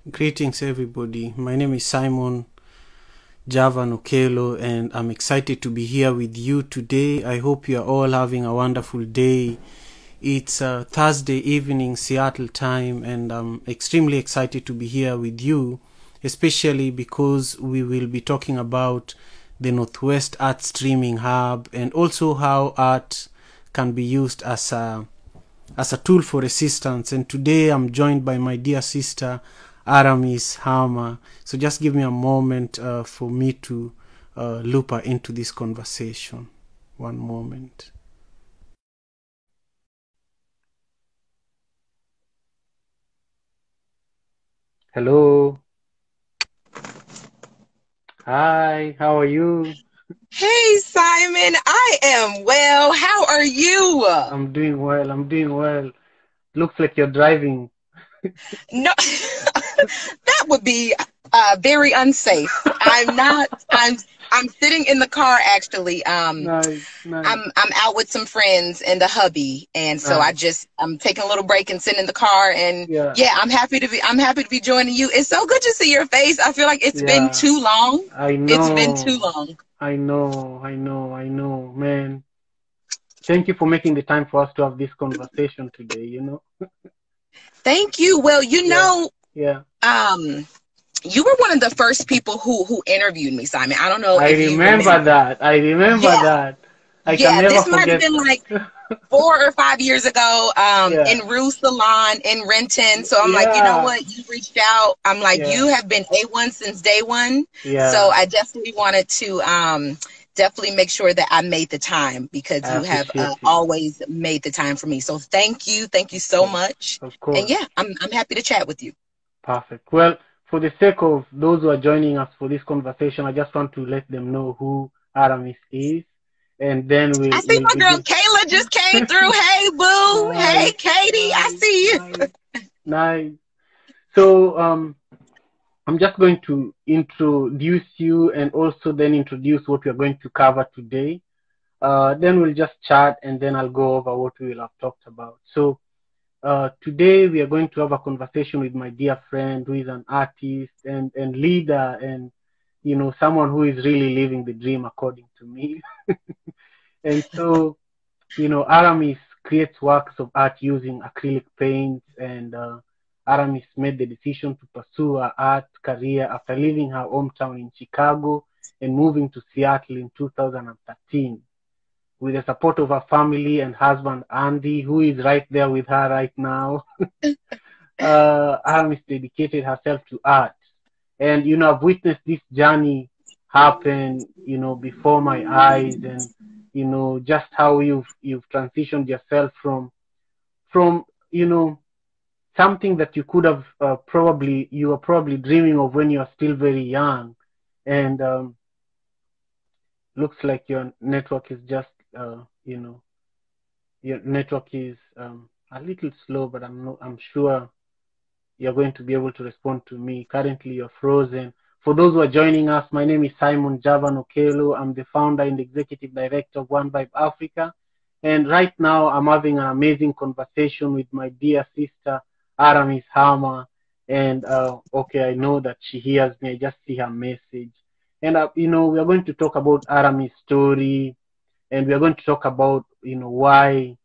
Greetings, everybody. My name is Simon Javan Okelo, and I'm excited to be here with you today. I hope you are all having a wonderful day. It's Thursday evening, Seattle time, and I'm extremely excited to be here with you, especially because we will be talking about the Northwest Art Streaming Hub and also how art can be used as a tool for resistance. And today I'm joined by my dear sister Aramis. So just give me a moment for me to loop her into this conversation. One moment. Hello. Hi, how are you? Hey, Simon, I am well. How are you? I'm doing well. Looks like you're driving. No, that would be very unsafe. I'm not. I'm sitting in the car actually. Nice. I'm out with some friends and the hubby, and so I'm taking a little break and sitting in the car. And yeah, I'm happy to be joining you. It's so good to see your face. I feel like it's been too long. I know. It's been too long. I know, man. Thank you for making the time for us to have this conversation today, Thank you. Well, Yeah. you were one of the first people who interviewed me, Simon. I don't know if you remember that. I remember that. I can never this might have forget been like 4 or 5 years ago, in Rue Salon in Renton. So I'm like, you know what? You reached out. I'm like, you have been A1 since day one. Yeah. So I definitely wanted to definitely make sure that I made the time, because you have always made the time for me. So thank you so much. Of course. And yeah, I'm happy to chat with you. Perfect. Well, for the sake of those who are joining us for this conversation, I just want to let them know who Aramis is. And then I see my girl Kayla just came through. Hey, boo. Nice. Hey, Katie. I see you. Nice. So I'm just going to introduce you and also then introduce what we're going to cover today. Then we'll just chat, and then I'll go over what we will have talked about. So today we are going to have a conversation with my dear friend who is an artist and leader, and someone who is really living the dream according to me. And so, Aramis creates works of art using acrylic paints, and Aramis made the decision to pursue her art career after leaving her hometown in Chicago and moving to Seattle in 2013. With the support of her family and husband, Andy, who is right there with her right now, Aramis dedicated herself to art. And, I've witnessed this journey happen, before my eyes, and, just how you've transitioned yourself from something that you could have you were probably dreaming of when you were still very young. And looks like your network is just, your network is a little slow, but I'm sure you're going to be able to respond to me. Currently, you're frozen. For those who are joining us, my name is Simon Javan Okelo. I'm the founder and executive director of One Vibe Africa. And right now, I'm having an amazing conversation with my dear sister, Aramis. And okay, I know that she hears me. I just see her message. And, we are going to talk about Aramis' story. And we are going to talk about, why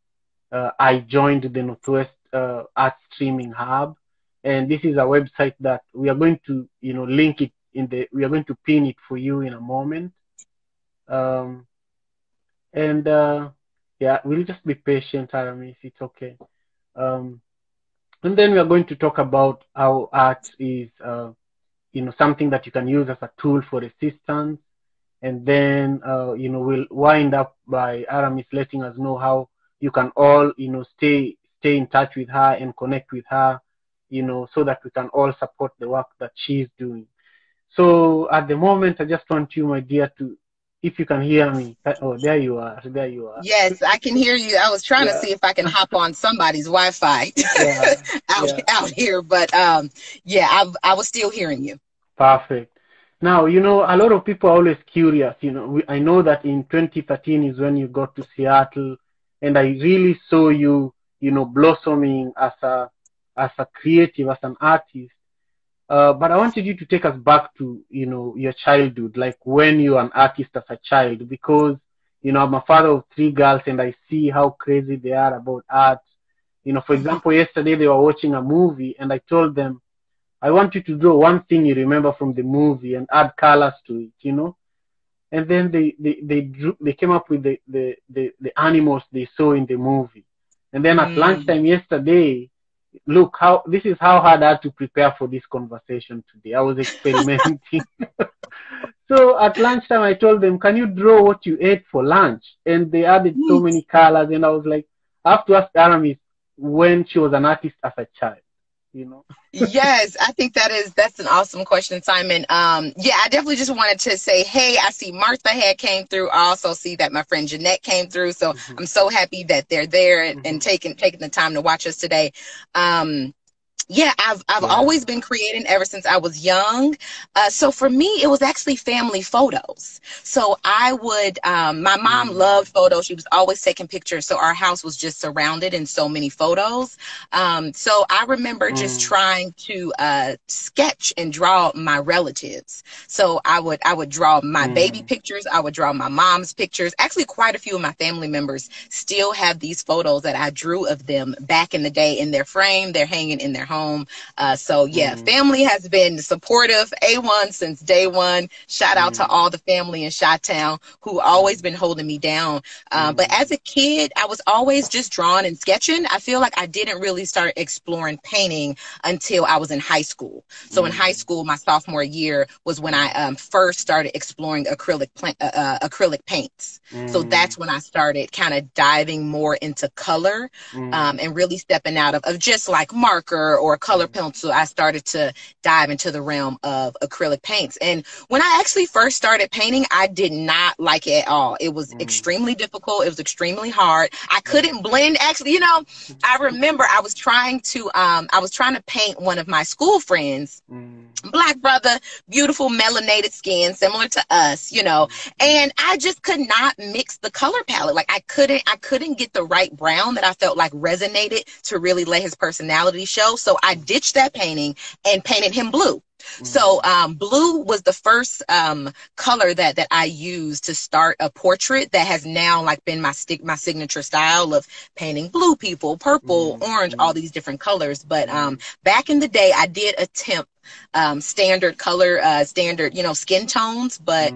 I joined the Northwest Art Streaming Hub. And this is a website that we are going to, link it we are going to pin it for you in a moment. And yeah, we'll just be patient, Aramis. It's okay. And then we are going to talk about how art is, something that you can use as a tool for resistance. And then, we'll wind up by Aramis letting us know how you can all, stay in touch with her and connect with her, so that we can all support the work that she's doing. So at the moment, I just want you, my dear, if you can hear me. Oh, there you are. Yes, I can hear you. I was trying to see if I can hop on somebody's Wi-Fi out here, but yeah, I was still hearing you. Perfect. Now, a lot of people are always curious. I know that in 2013 is when you got to Seattle, and I really saw you, blossoming as a creative, as an artist. But I wanted you to take us back to, your childhood, like when you were an artist as a child, because, I'm a father of 3 girls and I see how crazy they are about art. For example, yesterday they were watching a movie and I told them, I want you to draw one thing you remember from the movie and add colors to it. And then they came up with the animals they saw in the movie. And then at lunchtime yesterday, look, this is how hard I had to prepare for this conversation today. I was experimenting. So at lunchtime I told them, can you draw what you ate for lunch? And they added so many colors, and I was like, I have to ask Aramis when she was an artist as a child. Yes, I think that's an awesome question, Simon. Yeah, I definitely just wanted to say, hey, I see Martha had came through. I also see that my friend Jeanette came through. So I'm so happy that they're there and taking the time to watch us today. Yeah, I've always been creating ever since I was young. So for me, it was actually family photos. So I would, my mom loved photos. She was always taking pictures. So our house was just surrounded in so many photos. So I remember just trying to sketch and draw my relatives. So I would draw my baby pictures. I would draw my mom's pictures. Actually, quite a few of my family members still have these photos that I drew of them back in the day in their frame. They're hanging in their home. So yeah, family has been supportive, A1 since day one. Shout out to all the family in Chi-Town who always been holding me down. But as a kid, I was always just drawing and sketching. I feel like I didn't really start exploring painting until I was in high school. So in high school, my sophomore year was when I first started exploring acrylic paints. So that's when I started kind of diving more into color and really stepping out of just like marker or color pencil. I started to dive into the realm of acrylic paints. And when I actually first started painting, I did not like it at all. It was extremely difficult. It was extremely hard. I couldn't blend. Actually, I remember I was trying to paint one of my school friends, Black brother, beautiful melanated skin, similar to us, and I just could not mix the color palette. Like I couldn't get the right brown that I felt like resonated to really let his personality show. So I ditched that painting and painted him blue. So blue was the first color that I used to start a portrait that has now like been my signature style of painting blue people, purple, orange, all these different colors. But back in the day, I did attempt standard color, standard, skin tones, but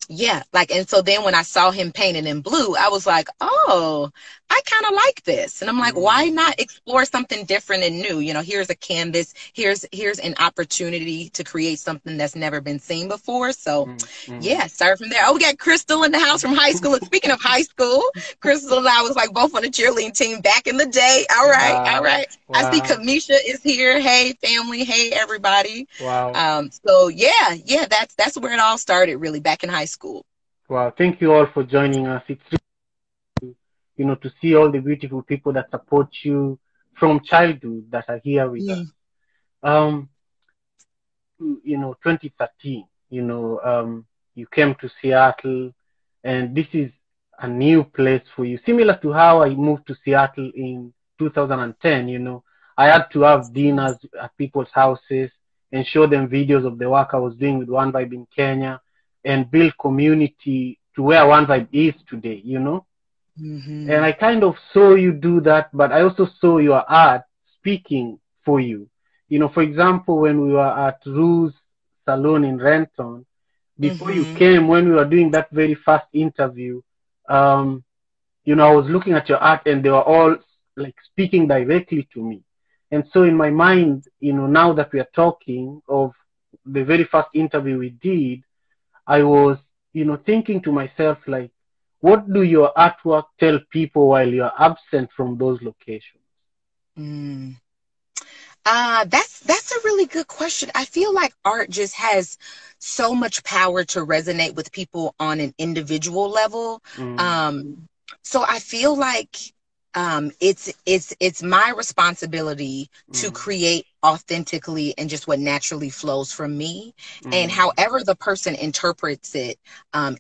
yeah, like, and so then when I saw him painted in blue, I was like, oh, I kind of like this. And I'm like, why not explore something different and new? Here's a canvas, here's an opportunity to create something that's never been seen before. So yeah, start from there. Oh, we got Crystal in the house from high school. And speaking of high school, Crystal and I was like both on the cheerleading team back in the day. All right. All right. Wow. I see Kamisha is here. Hey family. Hey everybody. Wow. So yeah, that's where it all started really back in high school. Wow. Thank you all for joining us. It's really, to see all the beautiful people that support you from childhood that are here with us. 2013, you came to Seattle, and this is a new place for you, similar to how I moved to Seattle in 2010. I had to have dinners at people's houses and show them videos of the work I was doing with One Vibe in Kenya and build community to where One Vibe is today, And I kind of saw you do that, but I also saw your art speaking for you. For example, when we were at Rue's Salon in Renton, before you came, when we were doing that very first interview, I was looking at your art and they were all like speaking directly to me. And so in my mind, now that we are talking of the very first interview we did, I was, thinking to myself, like, what do your artwork tell people while you're absent from those locations? That's a really good question. I feel like art just has so much power to resonate with people on an individual level. So I feel like it's my responsibility to create authentically and just what naturally flows from me. And however the person interprets it,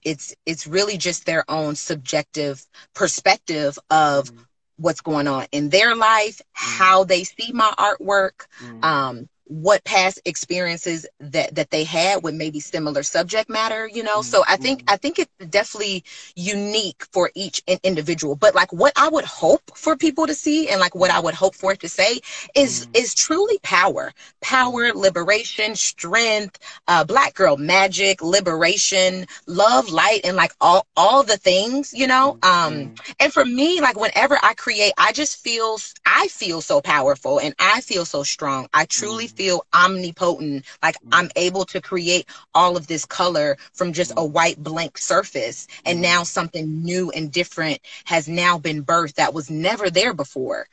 it's really just their own subjective perspective of what's going on in their life, how they see my artwork. what past experiences that they had with maybe similar subject matter, you know. So I think it's definitely unique for each individual. But like what I would hope for people to see, and like what I would hope for it to say is truly power, liberation, strength, Black girl magic, liberation, love, light, and like all the things, you know. And for me, like whenever I create, I feel so powerful, and I feel so strong. I truly feel omnipotent. Like I'm able to create all of this color from just a white blank surface, and now something new and different has now been birthed that was never there before.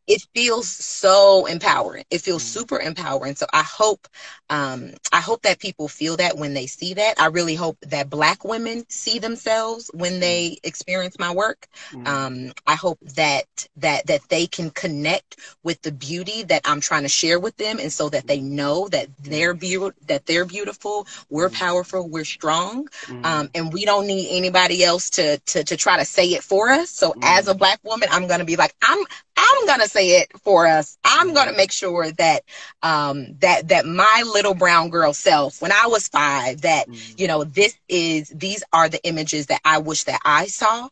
It feels so empowering. It feels super empowering. So I hope that people feel that when they see that. I really hope that Black women see themselves when they experience my work. I hope that they can connect with the beauty that I'm trying to share with them, and so that they know that they're beautiful, we're powerful, we're strong, and we don't need anybody else to try to say it for us. So as a Black woman, I'm gonna be like, I'm gonna say it for us. I'm gonna make sure that that my little brown girl self, when I was 5, that you know, these are the images that I wish that I saw.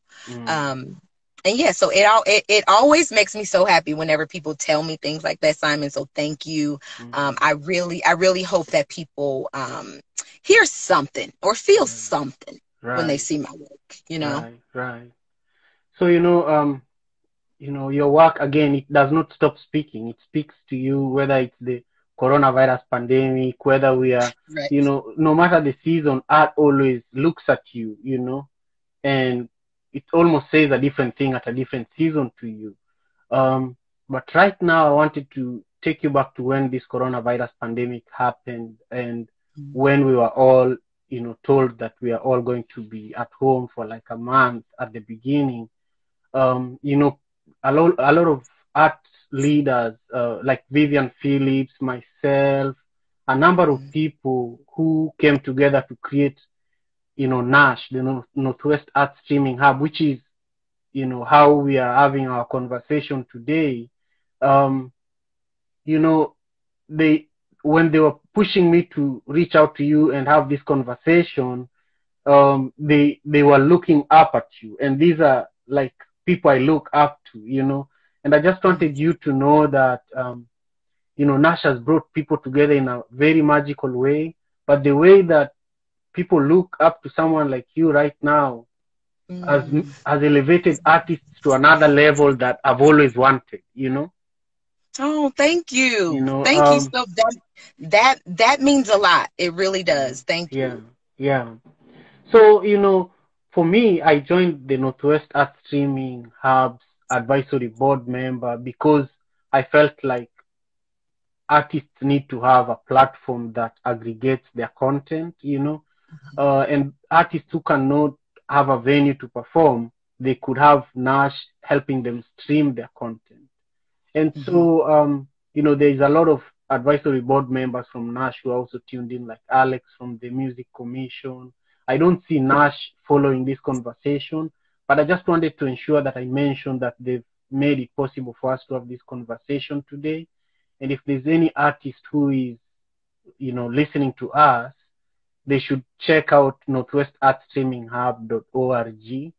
And yeah, so it always makes me so happy whenever people tell me things like that, Simon. So thank you. I really hope that people hear something or feel something when they see my work, you know. Right. So your work, again, it does not stop speaking. It speaks to you, whether it's the coronavirus pandemic, whether we are, no matter the season, art always looks at you, and it almost says a different thing at a different season to you. But right now, I wanted to take you back to when this coronavirus pandemic happened, and when we were all, told that we are all going to be at home for like a month at the beginning. A lot of art leaders, like Vivian Phillips, myself, a number of people who came together to create, NASH, the Northwest Art Streaming Hub, which is, how we are having our conversation today. When they were pushing me to reach out to you and have this conversation, they were looking up at you, and these are like people I look up to, and I just wanted you to know that, NASH has brought people together in a very magical way, but the way that people look up to someone like you right now has elevated artists to another level that I've always wanted, Oh, thank you. Thank you. So that means a lot. It really does. Thank you. Yeah. So, for me, I joined the Northwest Art Streaming Hub's advisory board member because I felt like artists need to have a platform that aggregates their content, and artists who cannot have a venue to perform, they could have NASH helping them stream their content. And so, there's a lot of advisory board members from NASH who are also tuned in, like Alex from the Music Commission. I don't see NASH following this conversation, but I just wanted to ensure that I mentioned that they've made it possible for us to have this conversation today. And if there's any artist who is, listening to us, they should check out northwestartstreaminghub.org.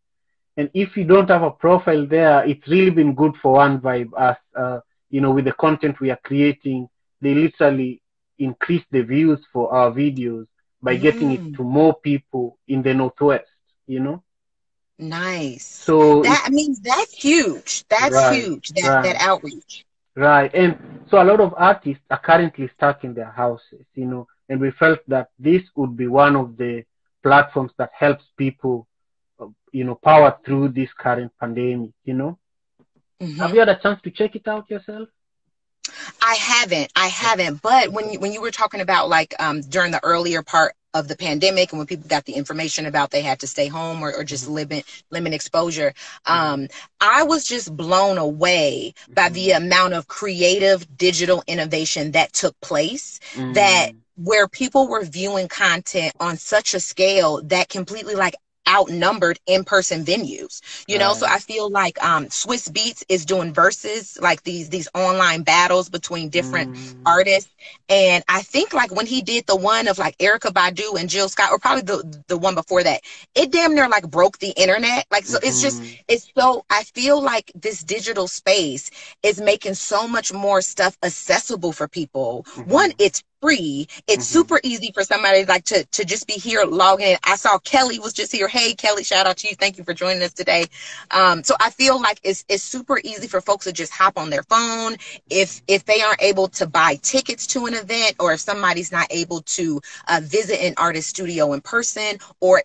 And if you don't have a profile there, it's really been good for One Vibe as, with the content we are creating. They literally increase the views for our videos by getting it to more people in the Northwest, Nice. So that's huge. That's huge. That outreach. Right. And so a lot of artists are currently stuck in their houses, and we felt that this would be one of the platforms that helps people, power through this current pandemic, Have you had a chance to check it out yourself? I haven't. But when you were talking about like during the earlier part of the pandemic, and when people got the information about they had to stay home or just limit exposure, I was just blown away by the amount of creative digital innovation that took place, that where people were viewing content on such a scale that completely like outnumbered in-person venues, you know. So I feel like Swiss Beats is doing verses, like these online battles between different artists. And I think like when he did the one of like Erykah Badu and Jill Scott, or probably the one before that, it damn near like broke the internet. Like, so it's so, I feel like this digital space is making so much more stuff accessible for people. One, it's free. It's super easy for somebody like to just be here logging in. I saw Kelly was just here. Hey Kelly, shout out to you. Thank you for joining us today. So I feel like it's super easy for folks to just hop on their phone. If they aren't able to buy tickets to an event, or if somebody's not able to visit an artist studio in person, or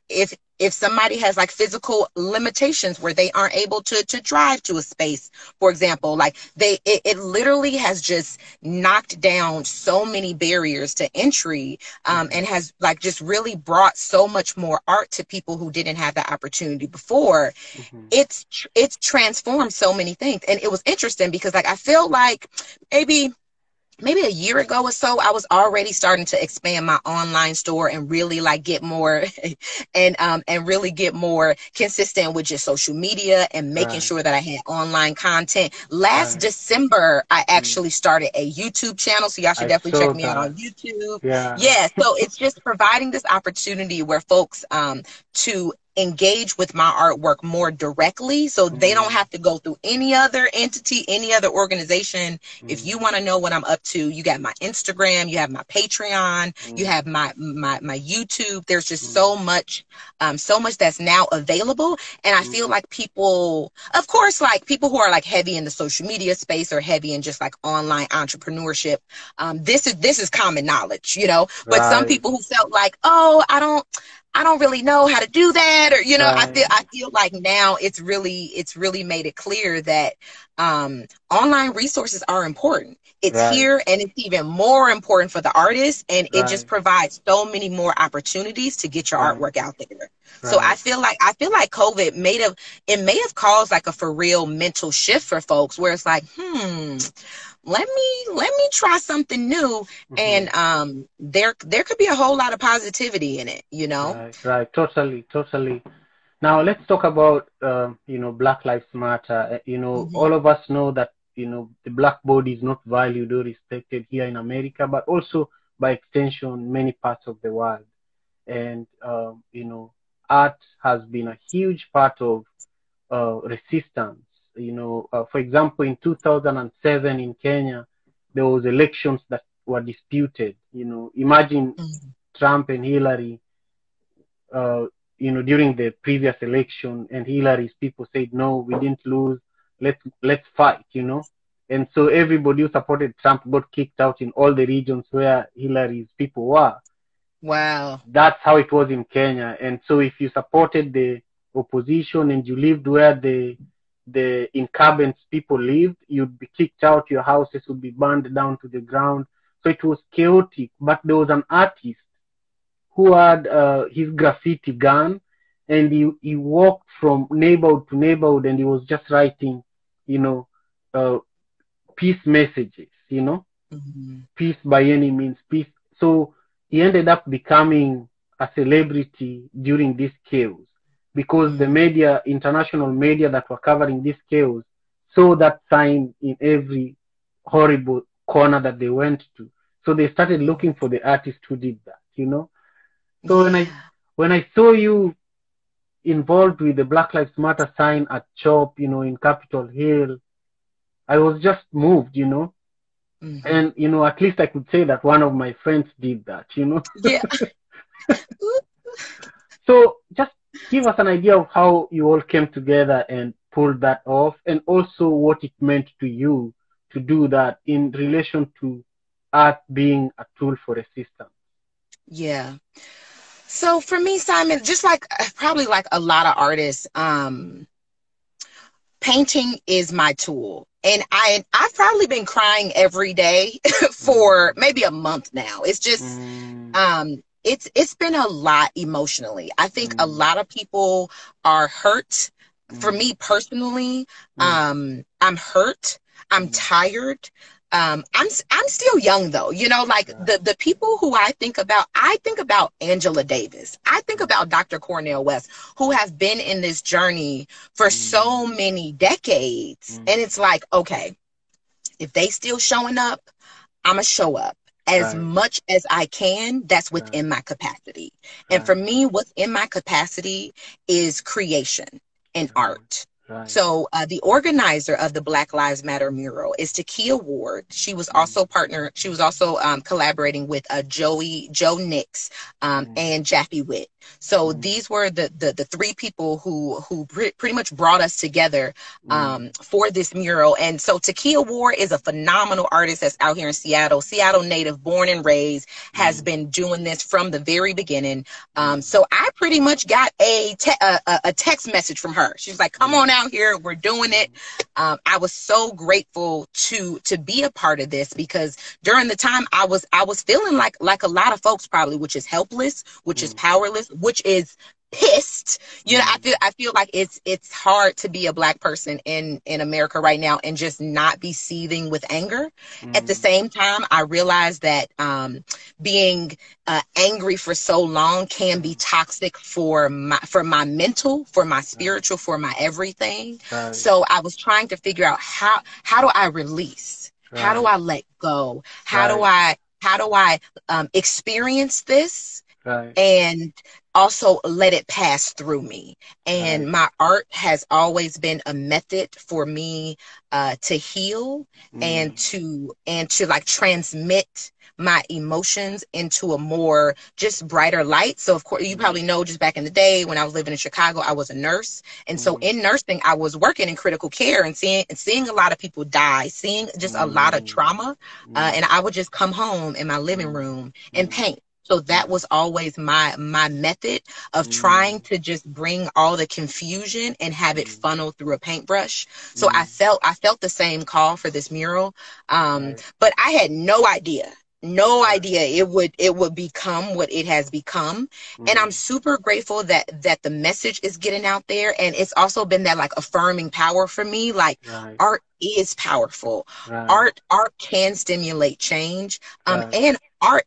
if somebody has like physical limitations where they aren't able to drive to a space, for example, like it literally has just knocked down so many barriers to entry, and has like just really brought so much more art to people who didn't have that opportunity before. It's transformed so many things. And it was interesting because like I feel like maybe a year ago or so, I was already starting to expand my online store and really like get more and really get more consistent with just social media and making sure that I had online content. Last December, I actually started a YouTube channel. So y'all should definitely check me out on YouTube. Yeah. So it's just providing this opportunity where folks to engage with my artwork more directly, so they don't have to go through any other entity, any other organization. If you want to know what I'm up to, you got my Instagram, you have my Patreon, you have my YouTube. There's just so much that's now available. And I feel like people, of course, like people who are like heavy in the social media space or heavy in just like online entrepreneurship, this is common knowledge, you know. But some people who felt like, oh, I don't really know how to do that, or you know, I feel like now it's really made it clear that online resources are important. It's here, and it's even more important for the artist, and it just provides so many more opportunities to get your artwork out there. So I feel like COVID may have caused like a for real mental shift for folks, where it's like, let me try something new, and there could be a whole lot of positivity in it, you know. Right, totally. Now let's talk about Black Lives Matter. All of us know that the black body is not valued or respected here in America, but also by extension many parts of the world. And art has been a huge part of resistance. For example, in 2007 in Kenya, there was elections that were disputed. Imagine Trump and Hillary, during the previous election, and Hillary's people said, no, we didn't lose. Let's fight, And so everybody who supported Trump got kicked out in all the regions where Hillary's people were. Wow. That's how it was in Kenya. And so if you supported the opposition and you lived where the incumbents people lived, you'd be kicked out, your houses would be burned down to the ground. So it was chaotic. But there was an artist who had his graffiti gun, and he walked from neighborhood to neighborhood, and he was just writing, peace messages, peace by any means, peace. So he ended up becoming a celebrity during this chaos, because the media, international media that were covering this chaos, saw that sign in every horrible corner that they went to. So they started looking for the artist who did that, So when I saw you involved with the Black Lives Matter sign at CHOP, in Capitol Hill, I was just moved, And, at least I could say that one of my friends did that, Yeah. So just give us an idea of how you all came together and pulled that off, and also what it meant to you to do that in relation to art being a tool for resistance. Yeah. So for me, Simon, just like probably like a lot of artists, painting is my tool. And I've probably been crying every day for maybe a month now. It's just it's been a lot emotionally. I think a lot of people are hurt. For me personally, I'm hurt. I'm tired. I'm still young though, you know, like the people who I think about Angela Davis. I think about Dr. Cornel West, who have been in this journey for so many decades. And it's like, okay, if they still showing up, I'm gonna show up as much as I can. That's within my capacity. And for me, what's in my capacity is creation and art. So the organizer of the Black Lives Matter mural is Takia Ward. She was also collaborating with Joe Nix and Jaffe Witt. So these were the three people who pretty much brought us together for this mural. And so Takia Ward is a phenomenal artist that's out here in Seattle native, born and raised, has been doing this from the very beginning. So I pretty much got a text message from her. She's like, come on out here, we're doing it. I was so grateful to be a part of this, because during the time I was feeling like a lot of folks probably, which is helpless, which is powerless, which is pissed. You know, I feel like it's hard to be a Black person in America right now and just not be seething with anger. At the same time, I realized that being angry for so long can be toxic for my mental, for my spiritual, for my everything. So I was trying to figure out how do I release? How do I let go? How do I experience this and also let it pass through me? And my art has always been a method for me to heal and to like transmit my emotions into a more just brighter light. So of course, you probably know, just back in the day when I was living in Chicago, I was a nurse. And so in nursing, I was working in critical care and seeing a lot of people die, seeing just a lot of trauma. And I would just come home in my living room and paint. So that was always my method of trying to just bring all the confusion and have it funnel through a paintbrush. So I felt the same call for this mural. But I had no idea it would become what it has become. And I'm super grateful that the message is getting out there. And it's also been that like affirming power for me. Like art is powerful. Art can stimulate change. And art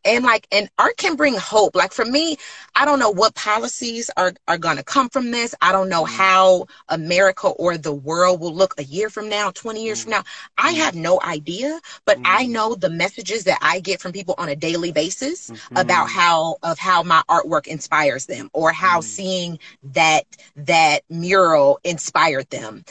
can bring hope. Like for me, I don't know what policies are going to come from this. I don't know how America or the world will look a year from now, 20 years from now. I have no idea, but I know the messages that I get from people on a daily basis about how my artwork inspires them, or how seeing that mural inspired them,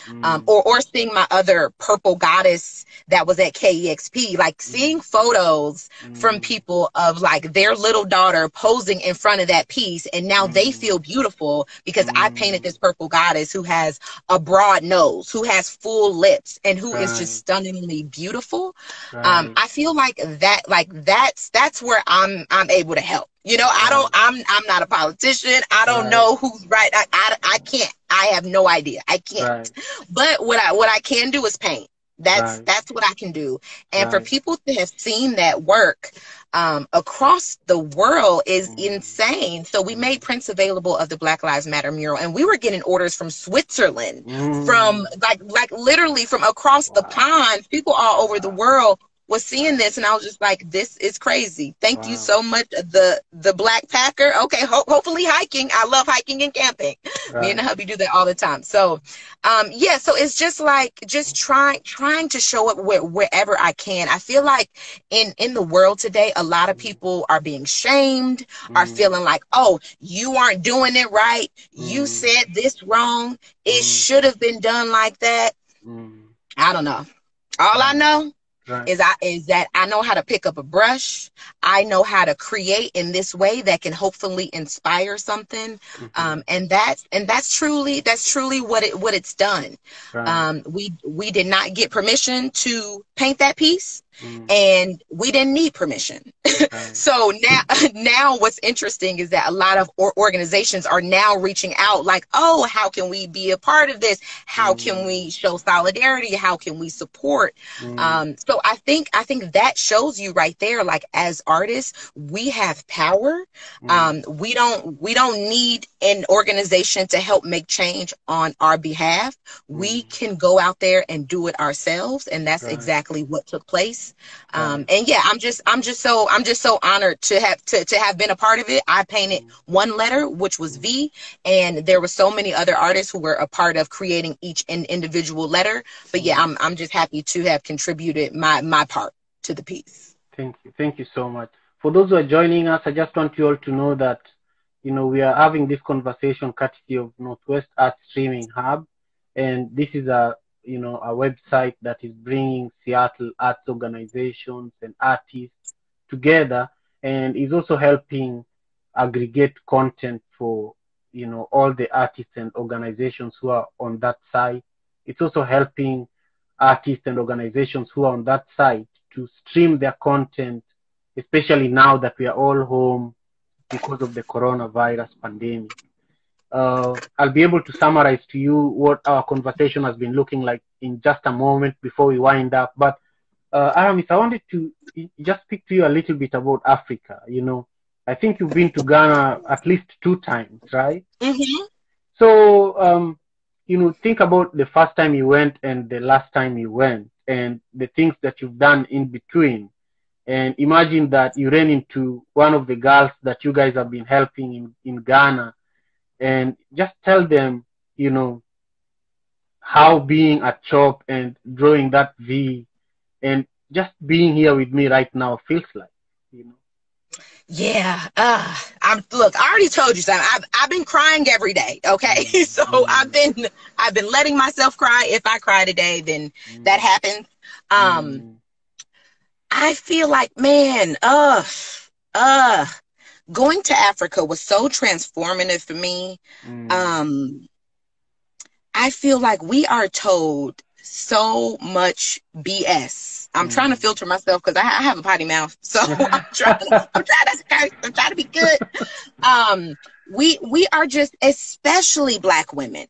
or seeing my other purple goddess that was at KEXP, like seeing photos from people of like their little daughter posing in front of that piece, and now they feel beautiful because I painted this purple goddess who has a broad nose, who has full lips, and who is just stunningly beautiful. I feel like that's where I'm able to help. You know, I'm not a politician. I don't know who's right. I can't. I have no idea. I can't. But what I can do is paint. That's what I can do. And for people to have seen that work across the world is insane. So we made prints available of the Black Lives Matter mural, and we were getting orders from Switzerland, from like literally from across the pond. People all over the world was seeing this, and I was just like, this is crazy. Thank you so much, the Black Packer. Okay, hopefully hiking. I love hiking and camping. Me and the hubby do that all the time. So yeah, so it's just like trying to show up wherever I can. I feel like in the world today, a lot of people are being shamed, are feeling like, oh, you aren't doing it right, you said this wrong, it should have been done like that. I don't know. All I know is that I know how to pick up a brush. I know how to create in this way that can hopefully inspire something. And that's truly what it's done. We did not get permission to paint that piece. And we didn't need permission. So now what's interesting is that a lot of organizations are now reaching out like, oh, how can we be a part of this? How can we show solidarity? How can we support? So I think that shows you right there, like as artists, we have power. We don't need an organization to help make change on our behalf. We can go out there and do it ourselves. And that's exactly what took place. piece. And yeah, I'm just so honored to have been a part of it. I painted one letter, which was V, and there were so many other artists who were a part of creating each individual letter. But yeah, I'm just happy to have contributed my part to the piece. Thank you so much. For those who are joining us, I just want you all to know that, we are having this conversation courtesy of Northwest Art Streaming Hub, and this is a website that is bringing Seattle arts organizations and artists together, and is also helping aggregate content for all the artists and organizations who are on that site. It's also helping artists and organizations who are on that site to stream their content, especially now that we are all home because of the coronavirus pandemic. I'll be able to summarize to you what our conversation has been looking like in just a moment before we wind up. But Aramis, I wanted to just speak to you a little bit about Africa. I think you've been to Ghana at least 2 times, right? Mm-hmm. So, think about the first time you went and the last time you went, and the things that you've done in between. And imagine that you ran into one of the girls that you guys have been helping in Ghana, and just tell them, how being a chop and drawing that V and just being here with me right now feels like, Yeah. Look, I already told you something. I've been crying every day. Okay. So I've been letting myself cry. If I cry today, then that happens. I feel like, man, going to Africa was so transformative for me. I feel like we are told so much BS. I'm trying to filter myself because I have a potty mouth, so I'm trying to be good. We are just, especially black women,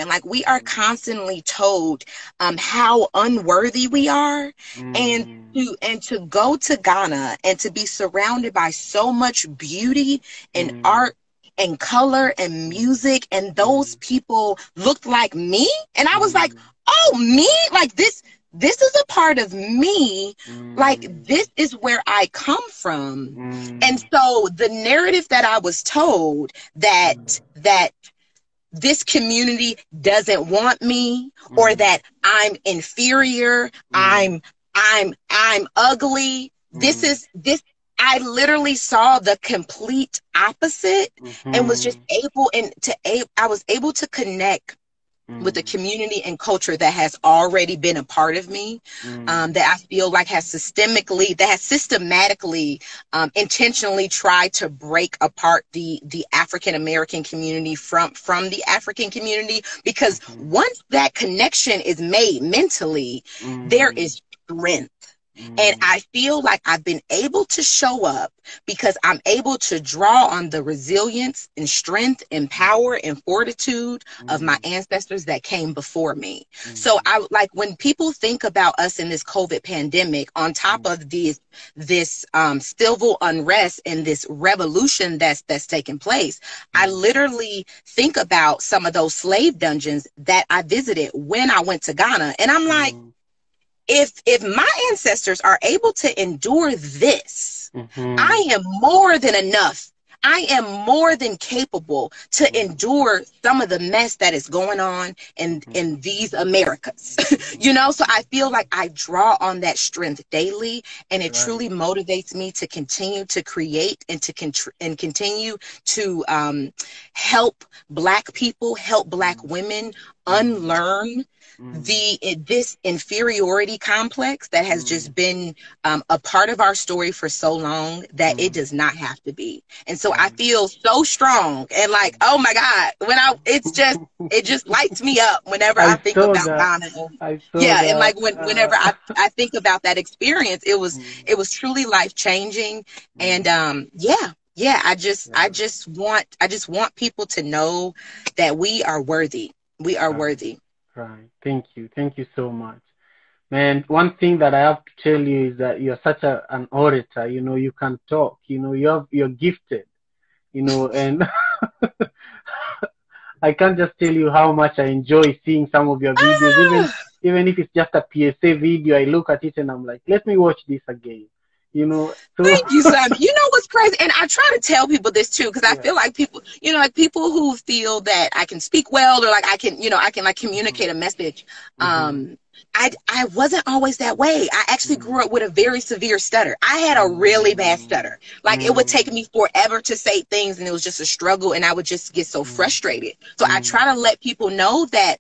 like we are constantly told how unworthy we are, and to go to Ghana and to be surrounded by so much beauty and art and color and music, and those people looked like me, and I was like, oh, me? Like this is a part of me. Like this is where I come from. And so the narrative that I was told that this community doesn't want me, or that I'm inferior, I'm ugly. I literally saw the complete opposite, and was just I was able to connect with the community and culture that has already been a part of me, that I feel like has systematically, intentionally tried to break apart the African American community from the African community. Because once that connection is made mentally, there is strength. And I feel like I've been able to show up because I'm able to draw on the resilience and strength and power and fortitude of my ancestors that came before me. So I like, when people think about us in this COVID pandemic, on top of this civil unrest and this revolution that's taking place, I literally think about some of those slave dungeons that I visited when I went to Ghana. And I'm like, if my ancestors are able to endure this, I am more than enough. I am more than capable to endure some of the mess that is going on in these Americas. So I feel like I draw on that strength daily, and it truly motivates me to continue to create and to continue to help Black people, help Black women unlearn this inferiority complex that has just been a part of our story for so long that it does not have to be. And so I feel so strong, and like, oh my God, it just lights me up whenever I think about Ghana. And like whenever I think about that experience, it was truly life changing. And I just want people to know that we are worthy. We are worthy. Right. Thank you so much, man. One thing that I have to tell you is that you're such an orator. You can talk. You're gifted. And I can't just tell you how much I enjoy seeing some of your videos, Even if it's just a PSA video, I look at it and I'm like, let me watch this again. You know, so thank you, Simon. You know what's crazy? And I try to tell people this too, because I feel like people, you know, like people who feel that I can speak well or like I can, you know, I can like communicate a message. I wasn't always that way. I actually grew up with a very severe stutter. I had a really bad stutter. Like it would take me forever to say things, and it was just a struggle, and I would just get so frustrated. So I try to let people know that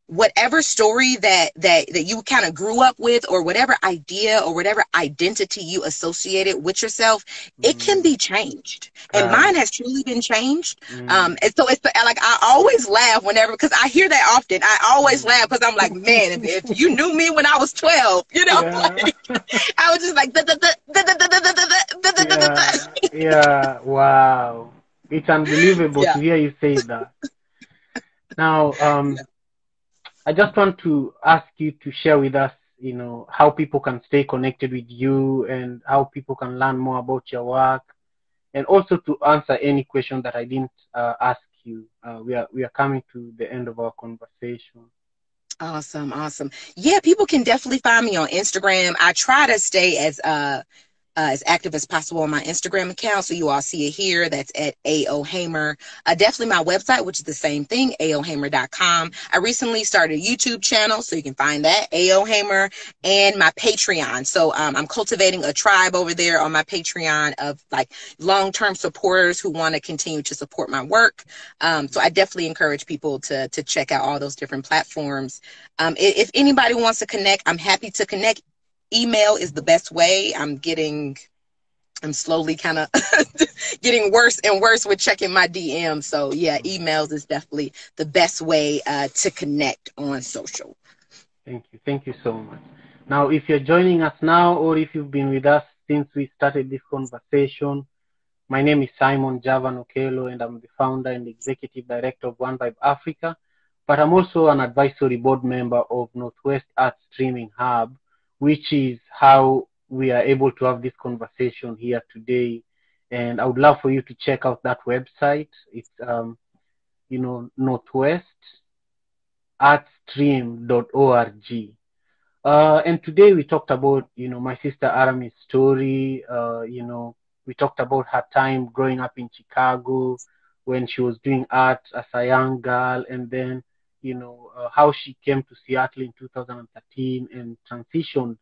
whatever story that you kind of grew up with, or whatever idea or whatever identity you associated with yourself, it can be changed. And mine has truly been changed. And so it's like I always laugh whenever, because I hear that often. I always laugh because I'm like, man, if you knew me when I was 12, you know, like, I was just like, yeah, wow. It's unbelievable to hear you say that. Now, I just want to ask you to share with us, you know, how people can stay connected with you and how people can learn more about your work, and also to answer any question that I didn't ask you. We are coming to the end of our conversation. Awesome. Yeah, people can definitely find me on Instagram. I try to stay as active as possible on my Instagram account. So you all see it here. That's at A.O. Hamer. Definitely my website, which is the same thing, aohamer.com. I recently started a YouTube channel, so you can find that, A.O. Hamer, and my Patreon. So I'm cultivating a tribe over there on my Patreon of like long-term supporters who want to continue to support my work. So I definitely encourage people to check out all those different platforms. If anybody wants to connect, I'm happy to connect. Email is the best way. I'm slowly kind of getting worse and worse with checking my DM. So yeah, emails is definitely the best way to connect on social. Thank you so much. Now, if you're joining us now, or if you've been with us since we started this conversation, my name is Simon Javan Okelo, and I'm the founder and executive director of One Vibe Africa, but I'm also an advisory board member of Northwest Art Streaming Hub, which is how we are able to have this conversation here today. And I would love for you to check out that website. It's, you know, northwestartstream.org. And today we talked about, you know, my sister Aramis' story. You know, we talked about her time growing up in Chicago when she was doing art as a young girl, and then, you know, how she came to Seattle in 2013 and transitioned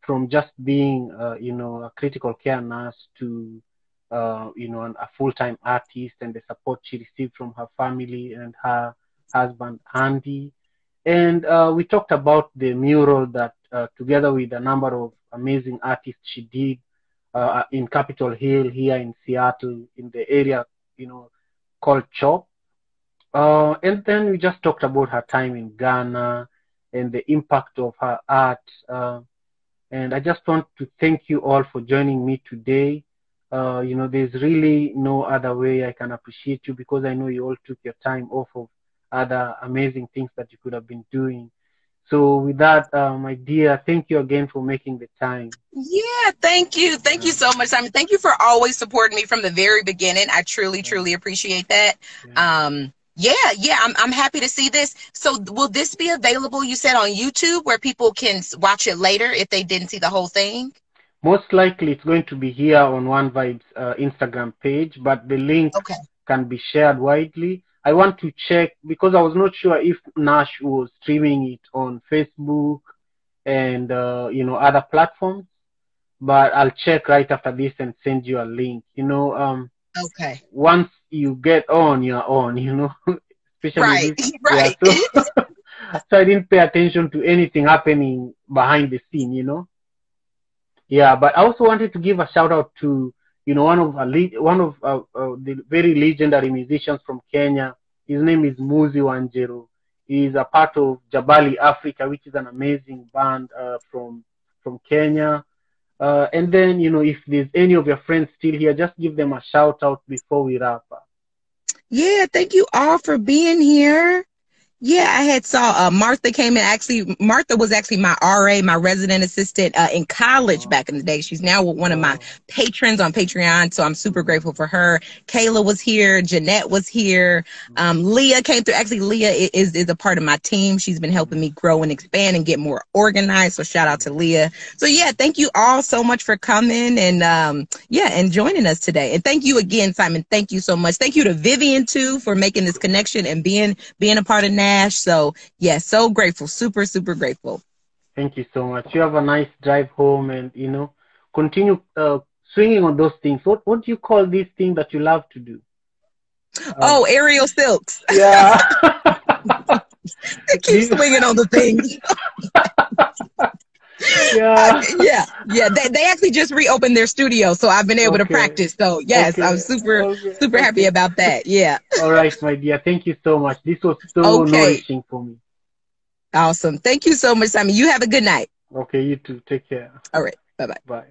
from just being, you know, a critical care nurse to, you know, a full-time artist, and the support she received from her family and her husband, Andy. And we talked about the mural that, together with a number of amazing artists, she did in Capitol Hill here in Seattle, in the area, you know, called CHOP. And then we just talked about her time in Ghana and the impact of her art. And I just want to thank you all for joining me today. You know, there's really no other way I can appreciate you, because I know you all took your time off of other amazing things that you could have been doing. So with that, my dear, thank you again for making the time. Yeah, thank you. Thank you so much, Simon. Thank you for always supporting me from the very beginning. I truly appreciate that. I'm happy to see this. So will this be available, you said, on YouTube, where people can watch it later if they didn't see the whole thing? Most likely it's going to be here on One Vibe's Instagram page, but the link can be shared widely. I want to check, because I was not sure if Nash was streaming it on Facebook and, you know, other platforms, but I'll check right after this and send you a link. You know, once you get on, you're on, you know, especially this. Right. Yeah, so I didn't pay attention to anything happening behind the scene, you know. Yeah, but I also wanted to give a shout out to, you know, one of the very legendary musicians from Kenya. His name is Muzi Wanjero. He is a part of Jabali Africa, which is an amazing band from Kenya. And then, you know, if there's any of your friends still here, just give them a shout out before we wrap up. Yeah, thank you all for being here. Yeah, I had saw Martha came in. Actually, Martha was actually my RA, my resident assistant in college back in the day. She's now one of my patrons on Patreon, so I'm super grateful for her. Kayla was here. Jeanette was here. Leah came through. Actually, Leah is a part of my team. She's been helping me grow and expand and get more organized. So shout out to Leah. So yeah, thank you all so much for coming and and joining us today. And thank you again, Simon. Thank you so much. Thank you to Vivian too for making this connection and being a part of Nash. So yeah, so grateful, super, super grateful. Thank you so much. You have a nice drive home, and continue swinging on those things. What do you call these things that you love to do? Aerial silks. Yeah. Keep swinging on the things. Yeah. Yeah. They actually just reopened their studio, so I've been able to practice. So yes, I'm super happy about that. Yeah. All right, my dear. Thank you so much. This was so nourishing for me. Awesome. Thank you so much, Simon. You have a good night. Okay, you too. Take care. All right. Bye-bye. Bye.